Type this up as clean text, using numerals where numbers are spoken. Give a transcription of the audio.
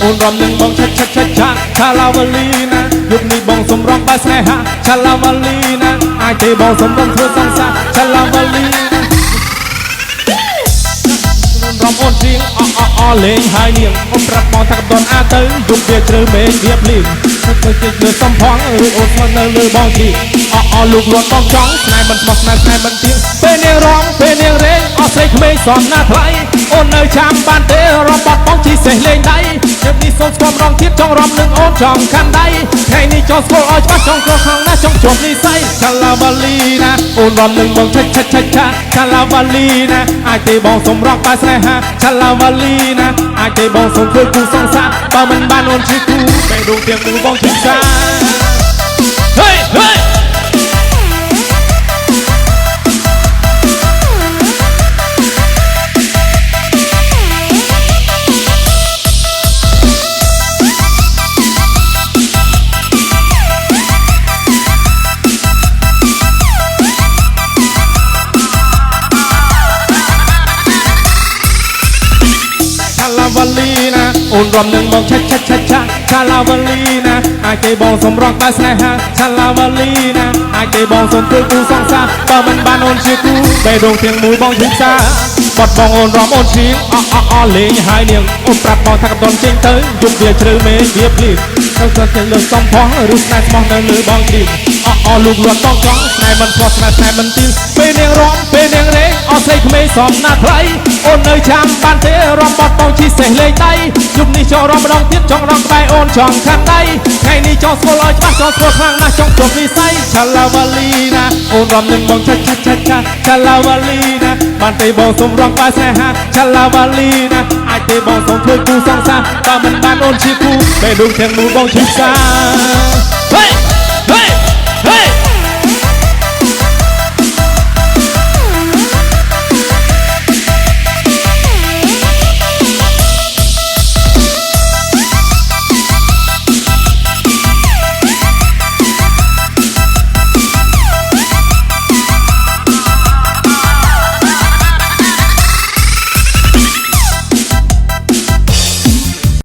អូនរំនឹងបងឆាឆាឡាវលីណាយុគនេះបងសំរងបែស្នេហាឆាឡាវលីណាអាចទេបងសំរងធ្វើសង្សារឆាឡាវលីរំអូនជាងអលេងហើយនាងអូនប្រាប់បងថាកដនអាទៅយុគវាជ្រៅមេឃវាភ្លៀងធ្វើជិះលើសំផងឬអូនស្មោះនៅលើបងជីលោកលួនបងចង់ស្នេហ៍មិនស្មោះស្នេហ៍មិនទៀងពេលនាងរំពេលនាងរែងអស់ស្រីក្មេងសំណាថ្លៃអូននៅចាំបានទេរំបត់បងជីសេះលេងដៃជិបនេះសូមស្គាល់រងទៀតចង់រំនឹងអូនចង់ខាន់ដៃថ្ងៃនេះចង់ស្គាល់ឲ្យច្បាស់ចង់ក្រខាងណាចង់ជាប់និស័យឆាឡាវលីណាអូនរំនឹងបងឆាឆាឡាវលីណាអាចទេបងសុំរកបែស្នេហាឆាឡាវលីណាអាចទេបងសុំធ្វើគូសង្សារបើមិនបានអូនជាគូបេះដូងទាំងមូលបងជិះសាហេហេវលីណាអូនរំនឹងបងឆាឆាឡាវលីណាអាចទេបងសុំរកបែស្នេហាឆាឡាវលីណាអាចទេបងសុំធ្វើគូសង្សារបើមិនបានអូនជាគូបេះដូងទាំងមូលបងឈឺសាបត់បងអូនរំអូនជាងលេងហើយនាងអូនប្រាប់បងថាកដនចេញទៅយុគវាជ្រៅមេឃវាភ្លៀងទៅទៅលើសំផងឬស្នេហ៍ស្មោះនៅលើបងជីលោកលួនបងចង់ស្នេហ៍មិនស្មោះស្នេហ៍មិនទៀងពេលនាងរំពេលនាងរែងអស់ស្រីក្មេងសំណាថ្លៃអូននៅចាំបានទេរំបត់បងជីសេះលេងដៃយុគនេះចង់រំម្ដងទៀតចង់រំក្បែរអូនចង់ខាន់ដៃថ្ងៃនេះចង់ស្គាល់ឲ្យច្បាស់ចង់ស្គាល់ខ្លាំងណាស់ចង់ជាប់និស័យឆាឡាវលីណាអូនរំនឹងបងឆាឆាឡាវលីណាបានទេបងសុំរងបែស្នេហាឆាឡាវលីណាអាចទេបងសុំធ្វើគូសង្សារបើមិនបានអូនជាគូបេះដូងទាំងមូលបងឈឺសាហេ